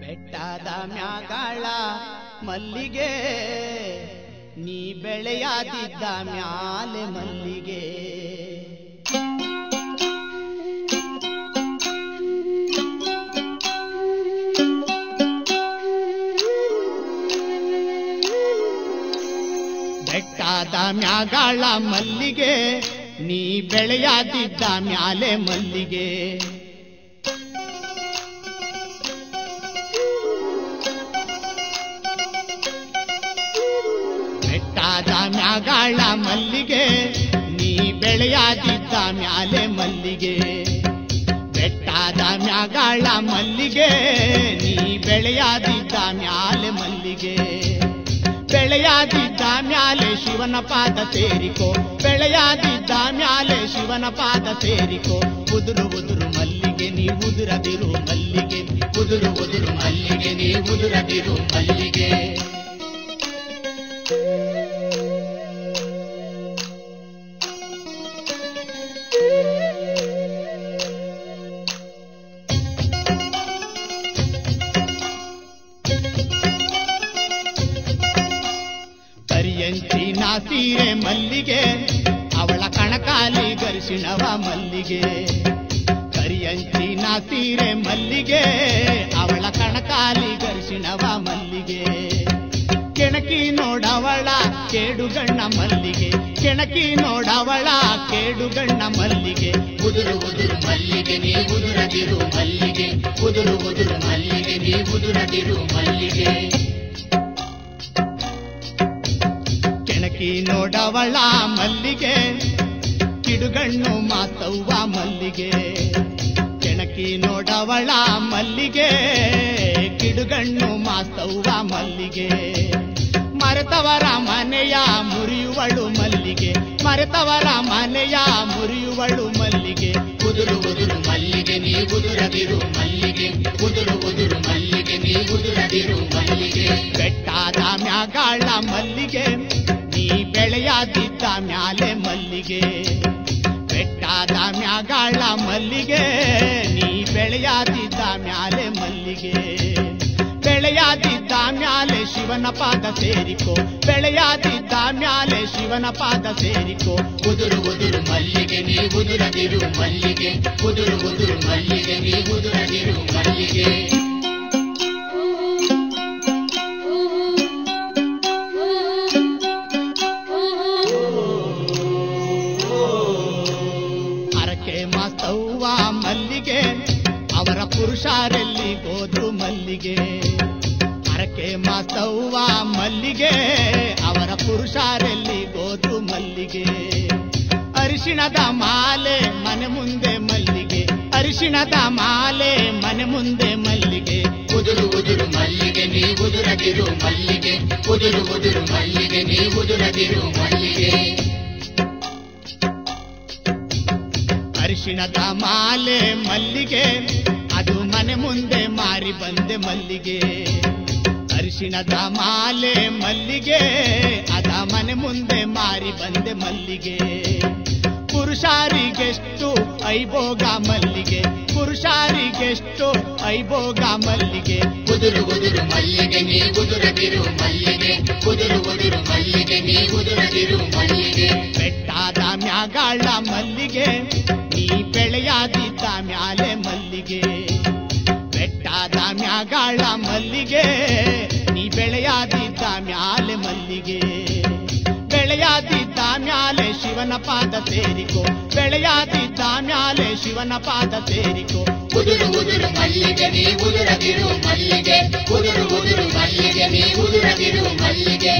ಬೆಟ್ಟದ ಮ್ಯಾಗಳ ಮಲ್ಲಿಗೆ ನೀ ಬೆಳೆಯಾದಿದ್ದ ಮ್ಯಾಲೆ ಮಲ್ಲಿಗೆ ಬೆಟ್ಟದ ಮ್ಯಾಗಳ ಮಲ್ಲಿಗೆ ನೀ ಬೆಳೆಯಾದಿದ್ದ ಮ್ಯಾಲೆ ಮಲ್ಲಿಗೆ ಬೆಟ್ಟದ ಮ್ಯಾಗಳ ಮಲ್ಲಿಗೆ ನೀ ಬೆಳೆಯಾದಿದ್ದ ಮ್ಯಾಲೆ ಮಲ್ಲಿಗೆ ಬೆಟ್ಟದ ಮ್ಯಾಗಳ ಮಲ್ಲಿಗೆ ನೀ ಬೆಳೆಯಾದಿದ್ದ ಮ್ಯಾಲೆ ಮಲ್ಲಿಗೆ ಬೆಳೆಯಾದಿದ್ದ ಮ್ಯಾಲೆ ಶಿವನ ಪಾದ ಸೇರಿಕೋ ಬೆಳೆಯಾದಿದ್ದ ಮ್ಯಾಲೆ ಶಿವನ ಪಾದ ಸೇರಿಕೋ ಉದುರು ಉದುರು ಮಲ್ಲಿಗೆ ನೀ ಉದುರದಿರು ಮಲ್ಲಿಗೆ ಉದುರು ಉದುರು ಮಲ್ಲಿಗೆ ನೀ ಉದುರದಿರು ಮಲ್ಲಿಗೆ ಕರಿಯಂಚಿನ ಸೀರೆ ಮಲ್ಲಿಗೆ ಅವಳ ಕಣಕಾಲಿ ಗರಿಸಿಣವ ಮಲ್ಲಿಗೆ ಕರಿಯಂಚಿನ ಸೀರೆ ಮಲ್ಲಿಗೆ ಅವಳ ಕಣಕಾಲಿ ಗರಿಸಿಣವ ಮಲ್ಲಿಗೆ ಕೆಣಕಿ ನೋಡವಳ ಕೇಡುಗಣ್ಣ ಮಲ್ಲಿಗೆ ಕೆಣಕಿ ನೋಡವಳ ಕೇಡುಗಣ್ಣ ಮಲ್ಲಿಗೆ ಉದುರು ಉದುರು ಮಲ್ಲಿಗೆ ನೀ ಉದುರದಿರು ಮಲ್ಲಿಗೆ ಉದುರು ಉದುರು ಮಲ್ಲಿಗೆ ನೀ ಉದುರದಿರು ಮಲ್ಲಿಗೆ ಕೆಣಕಿ ನೋಡವಳ ಮಲ್ಲಿಗೆ ಕಿಡುಗಣ್ಣು ಮಾತವ್ವ ಮಲ್ಲಿಗೆ ಕೆಣಕಿ ನೋಡವಳ ಮಲ್ಲಿಗೆ ಕಿಡುಗಣ್ಣು ಮಾತವ್ವ ಮಲ್ಲಿಗೆ ಮರೆತವರ ಮನೆಯ ಮುರಿಯುವಳು ಮಲ್ಲಿಗೆ ಮರೆತವರ ಮನೆಯ ಮುರಿಯುವಳು ಮಲ್ಲಿಗೆ ಉದುರು ಉದುರು ಮಲ್ಲಿಗೆ ನೀ ಉದುರದಿರು ಮಲ್ಲಿಗೆ ಉದುರು ಉದುರು ಮಲ್ಲಿಗೆ ನೀ ಉದುರದಿರು ಮಲ್ಲಿಗೆ ಬೆಟ್ಟದ ಮ್ಯಾಗಳ ಮಲ್ಲಿಗೆ ನೀ ಬೆಳೆಯಾದಿದ್ದ ಮ್ಯಾಲೆ ಮಲ್ಲಿಗೆ ಬೆಟ್ಟದ ಮ್ಯಾಗಳ ಮಲ್ಲಿಗೆ ನೀ ಬೆಳೆಯಾದಿದ್ದ ಮ್ಯಾಲೆ ಮಲ್ಲಿಗೆ ಬೆಳೆಯಾದಿದ್ದ ಮ್ಯಾಲೆ ಶಿವನ ಪಾದ ಸೇರಿಕೋ ಬೆಳೆಯಾದಿದ್ದ ಮ್ಯಾಲೆ ಶಿವನ ಪಾದ ಸೇರಿಕೋ ಉದುರು ಉದುರು ಮಲ್ಲಿಗೆ ನೀ ಉದುರದಿರು ಮಲ್ಲಿಗೆ ಉದುರು ಉದುರು ಮಲ್ಲಿಗೆ ನೀ ಉದುರದಿರು ಮಲ್ಲಿಗೆ ಹರಕೆ ಮಾಸ್ತವ್ವ ಮಲ್ಲಿಗೆ ಅವರ ಪುರುಷರೆಲ್ಲಿ ಹೋದ್ರು ಮಲ್ಲಿಗೆ ಹರಕೆ ಮಾಸ್ತವ್ವ ಮಲ್ಲಿಗೆ ಅವರ ಪುರುಷರೆಲ್ಲಿ ಹೋದ್ರು ಮಲ್ಲಿಗೆ ಅರಿಶಿಣದ ಮಾಲೆ ಮನೆ ಮುಂದೆ ಮಲ್ಲಿಗೆ ಅರಿಶಿಣದ ಮಾಲೆ ಮನೆ ಮುಂದೆ ಮಲ್ಲಿಗೆ ಉದುರು ಉದುರು ಮಲ್ಲಿಗೆ ನೀ ಉದುರದಿರು ಮಲ್ಲಿಗೆ ಉದುರು ಉದುರು ಮಲ್ಲಿಗೆ ನೀ ಉದುರದಿರು ಮಲ್ಲಿಗೆ ಅರಿಶಿಣದ ಮಾಲೆ ಮಲ್ಲಿಗೆ ಅದು ಮನೆ ಮುಂದೆ ಮಾರಿ ಬಂದೆ ಮಲ್ಲಿಗೆ ಅರಿಶಿಣದ ಮಾಲೆ ಮಲ್ಲಿಗೆ ಅದ ಮನೆ ಮುಂದೆ ಮಾರಿ ಬಂದೆ ಮಲ್ಲಿಗೆ ಪುರುಷಾರಿಗೆಷ್ಟು ಐಭೋಗ ಮಲ್ಲಿಗೆ ಪುರುಷಾರಿಗೆಷ್ಟು ಐಭೋಗ ಮಲ್ಲಿಗೆ ಉದುರು ಉದುರು ಮಲ್ಲಿಗೆ ನೀ ಉದುರದಿರು ಮಲ್ಲಿಗೆ ಉದುರು ಉದುರು ಮಲ್ಲಿಗೆ ನೀ ಉದುರದಿರು ಮಲ್ಲಿಗೆ ಬೆಟ್ಟದ ಮ್ಯಾಗಳ ಮಲ್ಲಿಗೆ ನೀ ಬೆಳೆಯಾದಿದ್ದ ಮ್ಯಾಲೆ ಮಲ್ಲಿಗೆ ಬೆಟ್ಟದ ಮ್ಯಾಗಳ ಮಲ್ಲಿಗೆ ನೀ ಬೆಳೆಯಾದಿದ್ದ ಮ್ಯಾಲೆ ಮಲ್ಲಿಗೆ ಬೆಳೆಯಾದಿದ್ದ ಮ್ಯಾಲೆ ಶಿವನ ಪಾದ ಸೇರಿಕೋ ಬೆಳೆಯಾದಿದ್ದ ಮ್ಯಾಲೆ ಶಿವನ ಪಾದ ಸೇರಿಕೋ ಉದುರು ಉದುರು ಮಲ್ಲಿಗೆ ನೀ ಉದುರದಿರು ಮಲ್ಲಿಗೆ ಉದುರು ಉದುರು ಮಲ್ಲಿಗೆ ನೀ ಉದುರದಿರು ಮಲ್ಲಿಗೆ